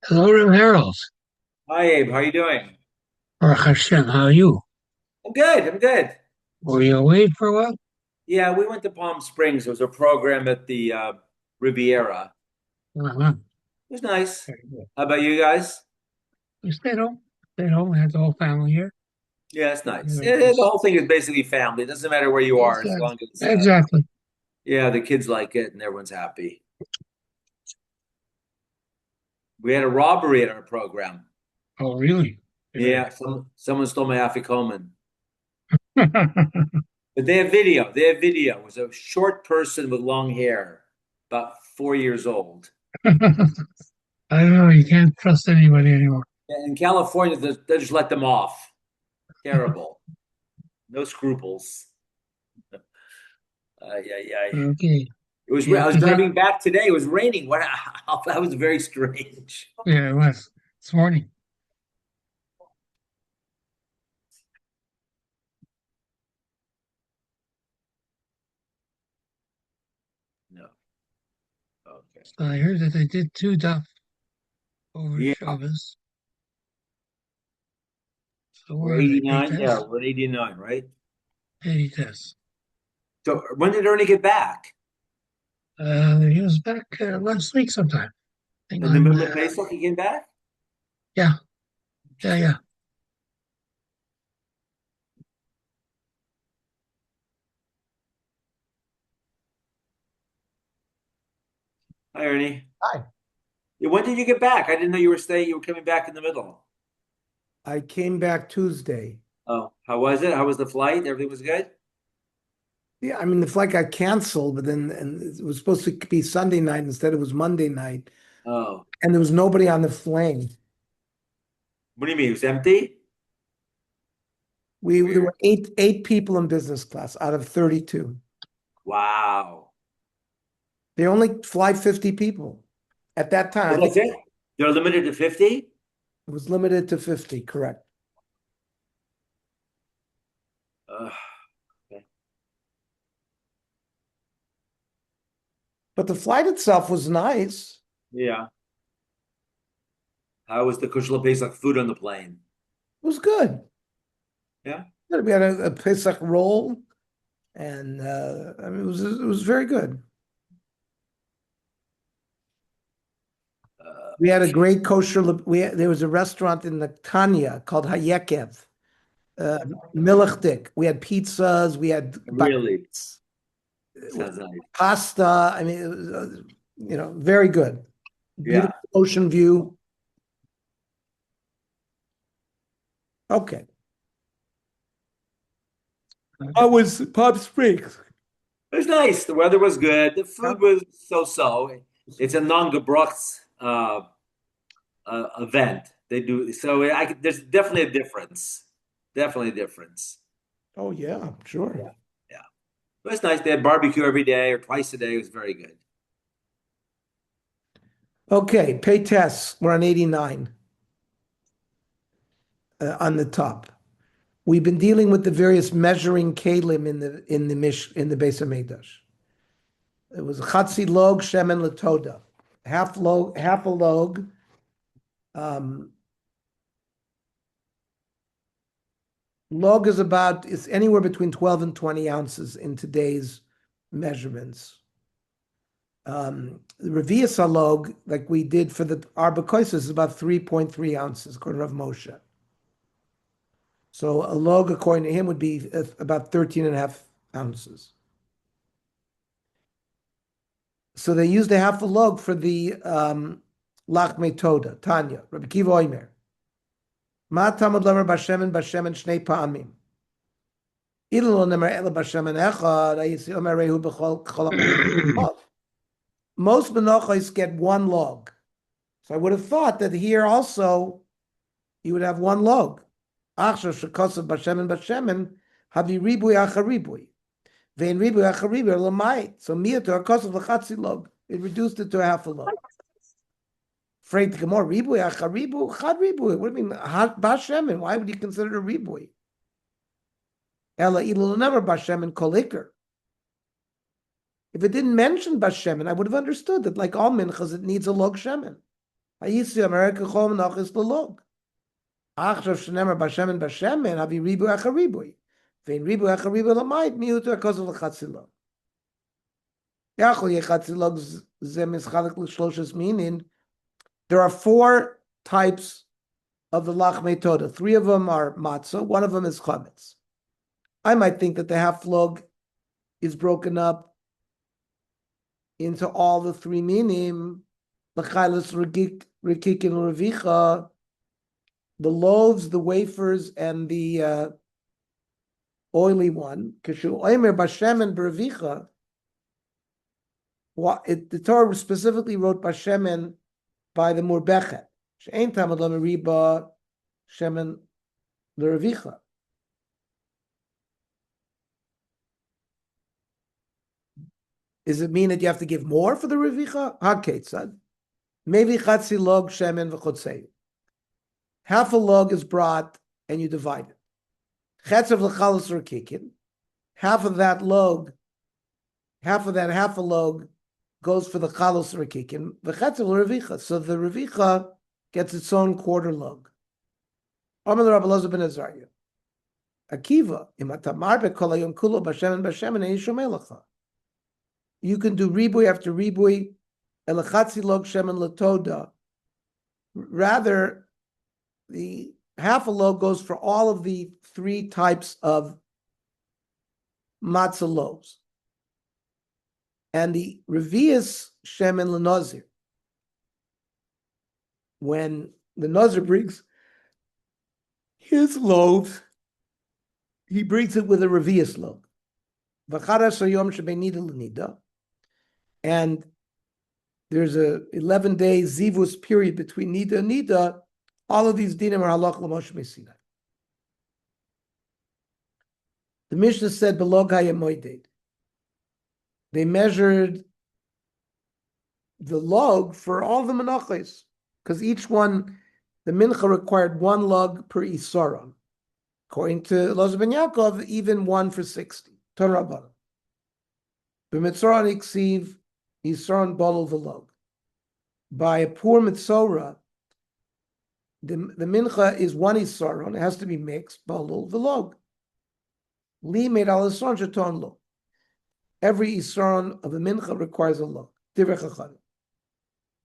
Hello, Rem Harold. Hi Abe, how you doing? Baruch Hashem, how are you? I'm good. I'm good. Were you away for a while? Yeah, we went to Palm Springs. There was a program at the Riviera. Uh-huh. It was nice. Very good. How about you guys? We stayed home. Stayed home. We had the whole family here. Yeah, it's nice. Very The nice. whole thing is basically family. It doesn't matter where you are, as Exactly. long as Exactly. yeah, the kids like it and everyone's happy. We had a robbery at our program. Oh, really? Yeah, Very. someone stole my afikoman. But they have video. They have video. It was a short person with long hair, about 4 years old. I don't know. You can't trust anybody anymore. In California, they just let them off. Terrible. No scruples. Yeah, yeah. Okay. It was. You I up was to date? driving back today. It was raining. Wow, that was very strange. Yeah, it was. This morning. No. Okay. So I heard that they did two Daf over Yeah, Shabbos. So we're where are they? 89. Yeah, Paytas? we're at 89, right? 80 tests. So when did Ernie get back? He was back last week sometime. I think In the on, middle of Pesach, he came back? yeah, yeah, Interesting. yeah. Hi, Ernie. Hi. Yeah, when did you get back? I didn't know you were staying. You were coming back in the middle. I came back Tuesday. Oh, how was it? How was the flight? Everything was good? Yeah, I mean the flight got canceled, but then and it was supposed to be Sunday night instead it was Monday night, Oh, and there was nobody on the plane. what do you mean? It was empty? We there Weird. were eight people in business class out of 32. Wow. They only fly 50 people. At that time, Oh, I think that's it? They're limited to 50? it was limited to 50, correct. Okay. But the flight itself was nice. Yeah. How was the kushla Pesach food on the plane? It was good. Yeah. We had a Pesach roll, and I mean it was very good. We had a Okay. great kosher. There was a restaurant in the Tanya called Hayekev, uh, Milchdik. We had pizzas. We had Really? Sounds nice. pasta. I mean, it was, very good. Yeah. Beautiful ocean view. Okay. How was Palm Springs? It was nice. The weather was good. The Yeah. food was so-so. It's a non-gebrochts event. They do so. There's definitely a difference. Definitely a difference. Oh yeah, sure. Yeah. Yeah. It was nice. They had barbecue every day or twice a day. It was very good. Okay, pay tests. We're on 89 on the top. We've been dealing with the various measuring kalim in the base of Mikdash. It was chatzi log shemen latoda, half a log. Um, log is anywhere between 12 and 20 ounces in today's measurements. The Revius log, like we did for the Arbakoisis, is about 3.3 ounces, according to Rav Moshe. So a log, according to him, would be about 13 and a half ounces. So they used a half a log for the Lach Metoda, Tanya, Rabbi Kiva Oimer. Ma tamad lamer bashemen shnei pa'amim. Ilo nemer ela bashemen echad, ayisi omer rehu b'chol kol. Most menachos get one log. So I would have thought that here also you would have one log. Achshav shekosav bashemen havi ribui achar ribui. Vein ribui achar ribui lamait. So miyato hakosav lachatzi log. It reduced it to a half a log. Afraid to more ribui achar ribu chad ribui. What do you mean bashemen? Why would you consider it a ribui? Ella ilul never bashemen kolikar. If it didn't mention bashemen, I would have understood that like all minchas, it needs a log shemen. Hayisi America chol menachos lelog. Achshav shenemer bashemen bashemen havi ribu echa ribui. Vein ribu echa ribu lamayit miut because of the chatzilog. Yachol yechatzilog ze mischalek l'shloshes minin. There are 4 types of the lachmei toda. 3 of them are matzah. 1 of them is chametz. I might think that the half log is broken up into all the 3 minim. L'chaylas rekik and revicha. The loaves, the wafers, and the oily one. Kishu oimer bashemen b'revicha. The Torah specifically wrote bashemen by the murbechet. She'ein tamad lo meriba shemen l'revicha. Does it mean that you have to give more for the revicha? Haketzad. Maybe chatzi log shemen v'chotzei. Half a log is brought and you divide it. Chetz of l'chalos rekikin. Half of that log, half a log goes for the chalos rekikin. V'chetz of l'revicha. So the revicha gets its own quarter log. Amar Rabbi Elazar ben Azariah. Akiva, imatamar bekol hayom kulo bashemen ein shomei lecha. You can do ribui after ribui, elachatzi log shemen latoda. Rather, the half a log goes for all of the 3 types of matzah loaves. And the revius shemen lenazir. When the nazir brings his loaves, he brings it with a revius log. V'charas hayom shebei nida l'nida. And there's a 11-day zivus period between nida and nida. All of these dinim are halach l'moshe Sinai. The Mishnah said below hayamoided. They measured the log for all the menachos, because each one, the mincha required 1 log per isaron. According to Elazar ben Yaakov, even 1 for 60. Torah Rabbanan. B'mitzoran iksiv isaron bolol v'log. By a poor mitzorah, the mincha is 1 isaron. It has to be mixed bolol v'log. Li made al isaron sheton lo. Every isaron of a mincha requires a log. Divrei Chachamim.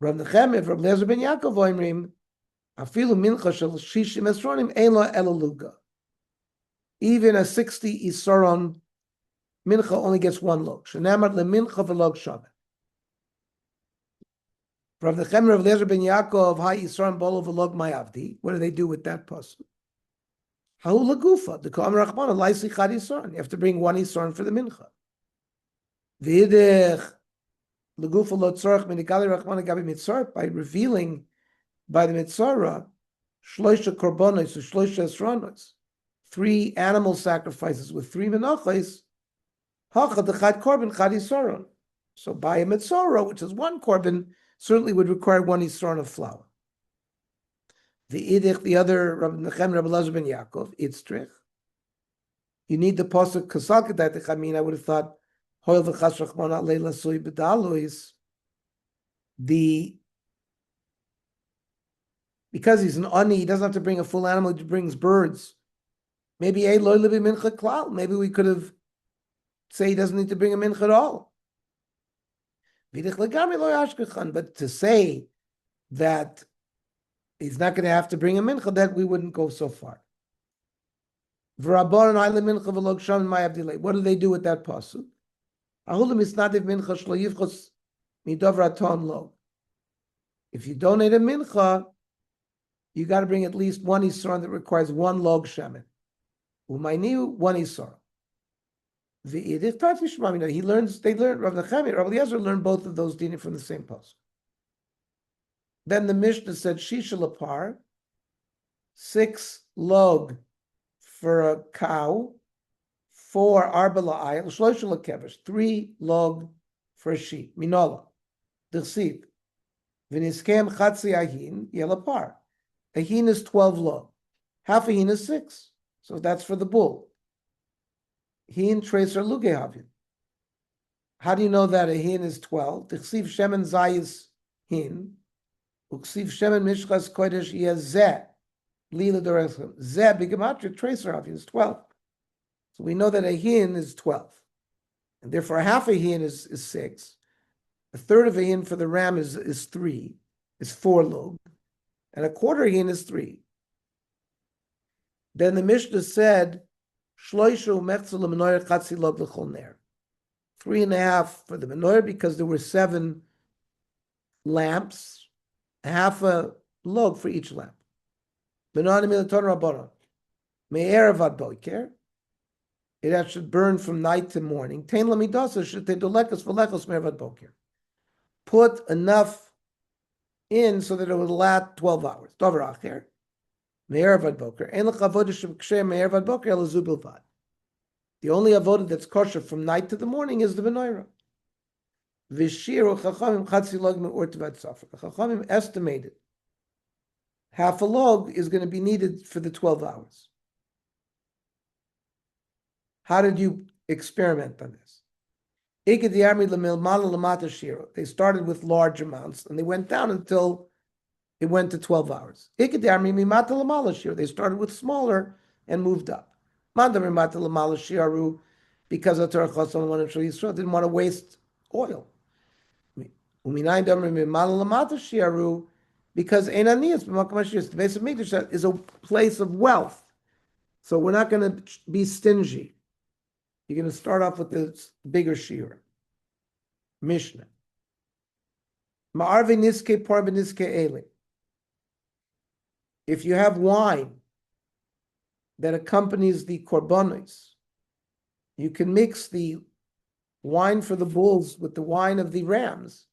Rav Nechemiah, Rav Elazar ben Yaakov oimrim, afilu mincha shel shishim esronim ein lo ela luga. Even a 60 isaron mincha only gets 1 log. Shenamar lemincha v'log shavet. Rav Nechemiah, Rav Elazar ben Yaakov, ha isaron bolo v'log mayavdi. What do they do with that pasuk? Hahu lagufa. The Kol Rachmana laisi chad isaron. You have to bring 1 isaron for the mincha. V'idich lagufa lo tzorach minigali Rachmana gabi mitzor, by revealing by the mitzorah shloisha korbanos or shloisha esronos, 3 animal sacrifices with 3 menachos. Hacha dechad korban chad isaron. So by a mitzorah, which is 1 korban, certainly would require 1 isaron of flour. The other Rabbi Nechem, Rabbi Elazar ben Yaakov, itztrich. You need the pasuk kasal kedat chamin. I would have thought hoil v'chas rachmana leila soy bedalois. Because he's an ani, he doesn't have to bring a full animal. He brings birds. Maybe a loy lebi mincha klal. Maybe we could have say he doesn't need to bring a mincha at all. But to say that he's not going to have to bring a mincha, that we wouldn't go so far. What do they do with that pasuk? If you donate a mincha, you got to bring at least 1 isaron that requires 1 log shemen. Umayniu 1 isaron. He learns. They learn. Rav Nechemiah, Rav Eliezer learned both of those dinim from the same pasuk. Then the Mishnah said shisha lapar, 6 log for a cow, 4 arba la'ayil, shlosha lakevesh, 3 log for a sheep. Minola, d'chsiv, v'niskem chatzi ahin yelapar. A hin is 12 log. Half a hin is 6. So that's for the bull. Hin tracer lugehavin. How do you know that a hin is 12? D'chsiv shemen zayis hin. Uksiv shemen mishchas kodesh yezeh. Lila Doreschem. Zeh, bigematria, tracer of is 12. So we know that a hin is 12. And therefore, half a hin is 6. A third of a hin for the ram is 3, is 4 log. And a quarter hin is 3. Then the Mishnah said, Shloishu mechzel menorah chatzi log l'chol ner. 3.5 for the menorah because there were 7 lamps, half a log for each lamp. Menorah milaton rabbanon. Me'erev ad boker. It should burn from night to morning. Tein lamidasa should te dolekas v'lechos me'erev ad boker. Put enough in so that it would last 12 hours. Dover acher. Me'erev ad boker. Ein l'chavodah sheb'ksher me'erev ad boker elazu bilvad. The only avodah that's kosher from night to the morning is the menorah. V'shiru chachamim chatzi log me'or tevat safra. Chachamim estimated half a log is going to be needed for the 12 hours. How did you experiment on this? They started with large amounts and they went down until it went to 12 hours. They started with smaller and moved up. Because of Torah Chosam didn't want to waste oil. Because Einanias, the base of Mikdash is a place of wealth. So we're not going to be stingy. You're going to start off with the bigger shira. Mishnah. Ma'arve niske parve niske eli. If you have wine that accompanies the korbanos, you can mix the wine for the bulls with the wine of the rams.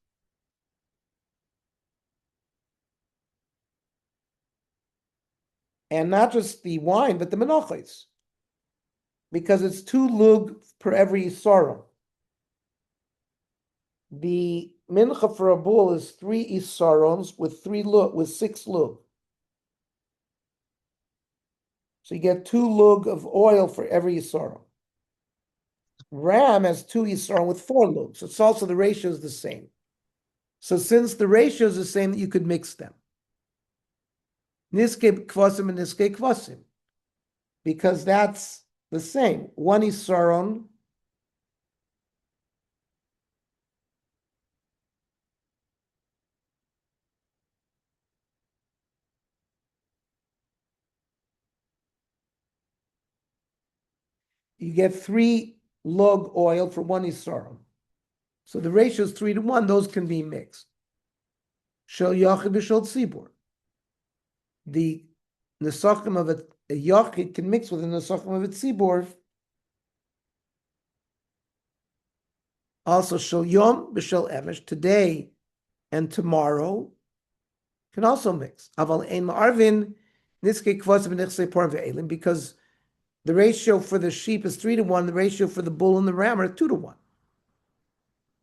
And not just the wine, but the menachos. Because it's 2 lug per every sorrow. The mincha for a bull is 3 isarons with 6 lug. So you get 2 lug of oil for every isaron. Ram has 2 isaron with 4 lug. So it's also the ratio is the same. So since the ratio is the same, you could mix them. Niske kvasim and niske kvasim. Because that's the same. 1 isaron you get 3 log oil for 1 isaron. So the ratio is 3 to 1. Those can be mixed. Shel yachid b'shel tzibur. The nesachim of a yachid can mix with the nesachim of a tzibur. Also, shel yom b'shel emesh, today and tomorrow, can also mix. Aval ein ma'arvin niske kvasim v'nichsei porim ve'elim, because the ratio for the sheep is 3 to 1. The ratio for the bull and the ram are 2 to 1.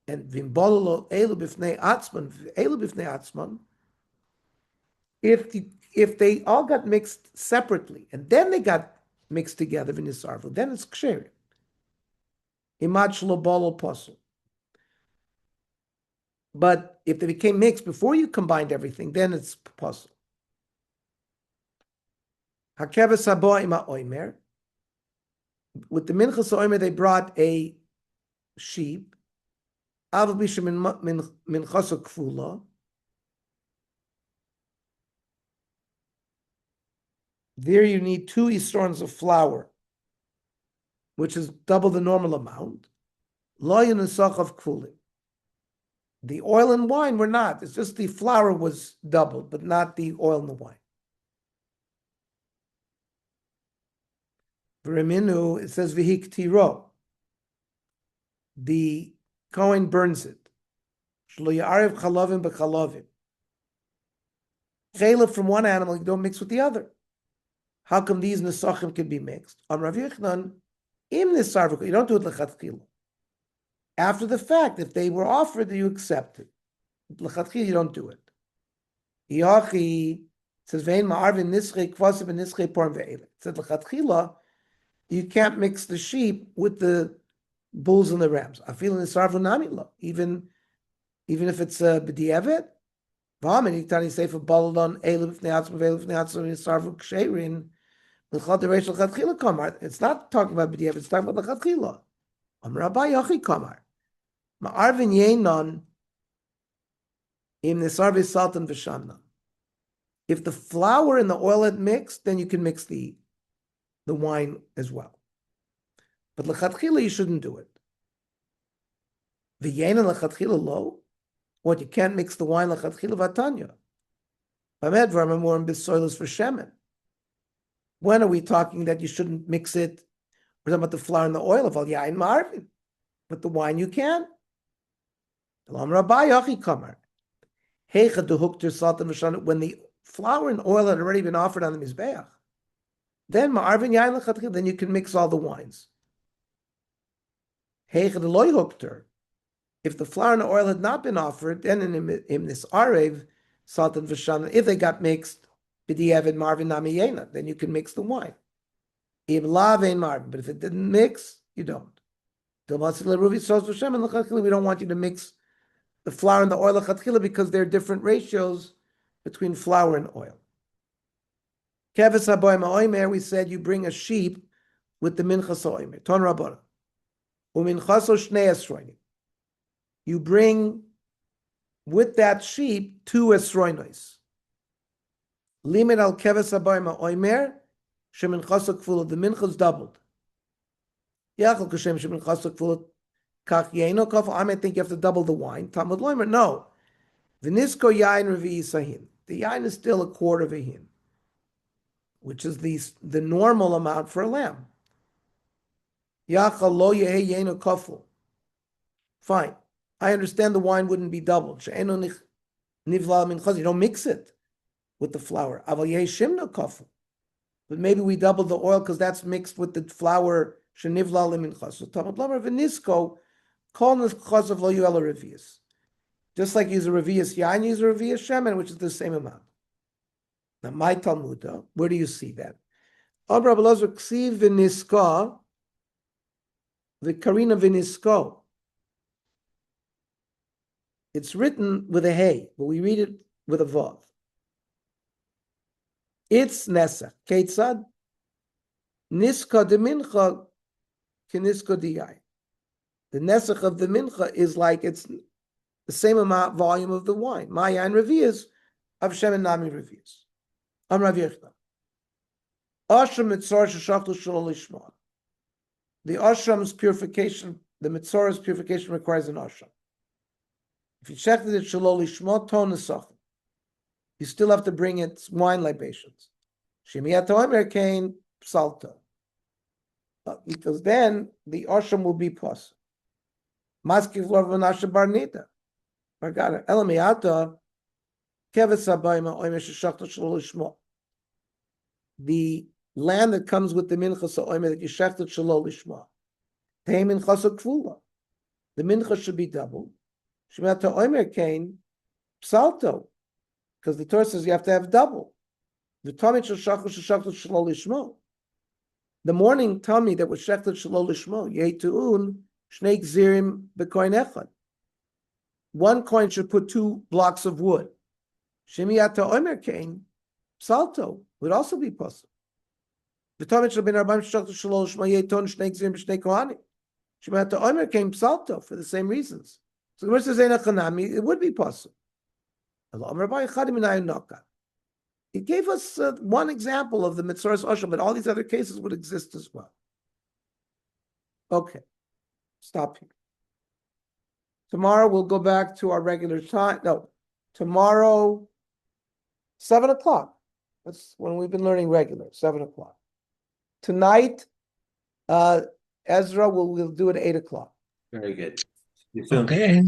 And v'imbololo elu b'fnei atzman, if they all got mixed separately and then they got mixed together v'nisarvu, then it's ksher. Imad shlo bolo pasul. But if they became mixed before you combined everything, then it's pasul. Hakeves haba ima oimer. With the minchas oimer, they brought a sheep. Avav bisha minchaso kfula. There you need 2 isrons of flour, which is double the normal amount. Lo yinusach of kfulim. The oil and wine were not. It's just the flour was doubled, but not the oil and the wine. V'reminu, it says v'hik tiro. The Kohen burns it. Shlo ya'arev chalavim b'chalavim. Chaylev from one animal, you don't mix with the other. How come these nesachim can be mixed? On Rav Yochanan, im nisarvuk, you don't do it lechatchila. After the fact, if they were offered, you accept it. Lechatchila, you don't do it. Yachi says vein ma'arvin nischei kvasim and nischei porim ve'elim. Said lechatchila, you can't mix the sheep with the bulls and the rams. I feel in the sarvunamila, even if it's a b'di'evet, V'amini tani sefer baladon elif neatzma ve'elif neatzma v'yisarvu ksherin l'chad dereshel chadchila kamar. It's not talking about b'diavad, it's talking about the chadchila. Rabbi Yochi kamar. Ma'arvin yenon im nesarvi saltan v'shamna. If the flour and the oil had mixed, then you can mix the wine as well. But l'chadchila, you shouldn't do it. V'yenon l'chadchila lo. What, you can't mix the wine l'chadchila v'atanya. B'med v'ramamor b'soilus for shemen. When are we talking that you shouldn't mix it? We're talking about the flour and the oil of al yain ma'arvin. But the wine you can. When the flour and oil had already been offered on the mizbeach, then ma'arvin yain l'chadchila, then you can mix all the wines. If the flour and the oil had not been offered, then in this arev satan v'shana, if they got mixed, b'diavad marvin namiyena, then you can mix the wine. But if it didn't mix, you don't. We don't want you to mix the flour and the oil l'chadchila because there are different ratios between flour and oil. Keves haboy ma'omer, we said you bring a sheep with the minchas ha'omer. Ton rabona. Uminchaso shnei esroinim. You bring with that sheep 2 esroinos. Limit al keves haboy ma'omer, sheminchaso kfula, the minchas doubled. Yachal kashem sheminchaso kfula. I think you have to double the wine. Talmud Loimer, no. V'nisko yain revi sahin. The yain is still a quarter of a hin, which is the normal amount for a lamb. Yachal lo yehe yenu kaful. Fine. I understand the wine wouldn't be doubled. She'enu nivla min chaz. You don't mix it with the flour. Aval yehe shimna kaful. But maybe we double the oil because that's mixed with the flour. She'nivla min chaz. So Talmud Loimer v'nisko. Just like use a revius yain, use a revius shemen, which is the same amount. Now, my Talmud, where do you see that? The karina v'nisko. It's written with a hey, but we read it with a vav. It's nesach. Keitzad niska de mincha kenisko de yain. The nesach of the mincha is like it's the same amount volume of the wine. Mayan revius of shemen nami revius. Rav Yechna. Ashram mitzor sheshachtu shelo lishma. The ashram's purification, the mitzorah's purification requires an ashram. If you check it shelo lishma ton nesachim, you still have to bring its wine libations. Shemiyat omer kain psalta, because then the ashram will be plus. Maskiv lor v'nashe barnita. Bargada elamiata keves habayim oimer sheshachtu shelo lishma. The land that comes with the minchas ha'omer that you shechted shelo lishma. Tei minchas ha'kfula. The mincha should be doubled. Shemiyat ha'omer kain psalto, because the Torah says you have to have double. The tamid sheshachtu shelo lishma. The morning tummy that was shechted shelo lishma yeituun shnei gzirim b'koin echad. One coin should put 2 blocks of wood. Shemiyat ha'omer kain psalto would also be possible. The Talmud should be Rabban Shachtu Shelo Shma Yeton Shnei Gzirim B'Shnei Kohanim. Shemiyat ha'omer came psalto for the same reasons. So the Gemara says Eina Chanami, it would be possible. It gave us one example of the Mitzoras Ashram, but all these other cases would exist as well. Okay, stop here. Tomorrow we'll go back to our regular time. No, tomorrow, 7 o'clock. That's when we've been learning regular, 7 o'clock. Tonight, Ezra we'll do it at 8 o'clock. Very good. You feel Okay.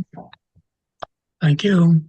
Thank you.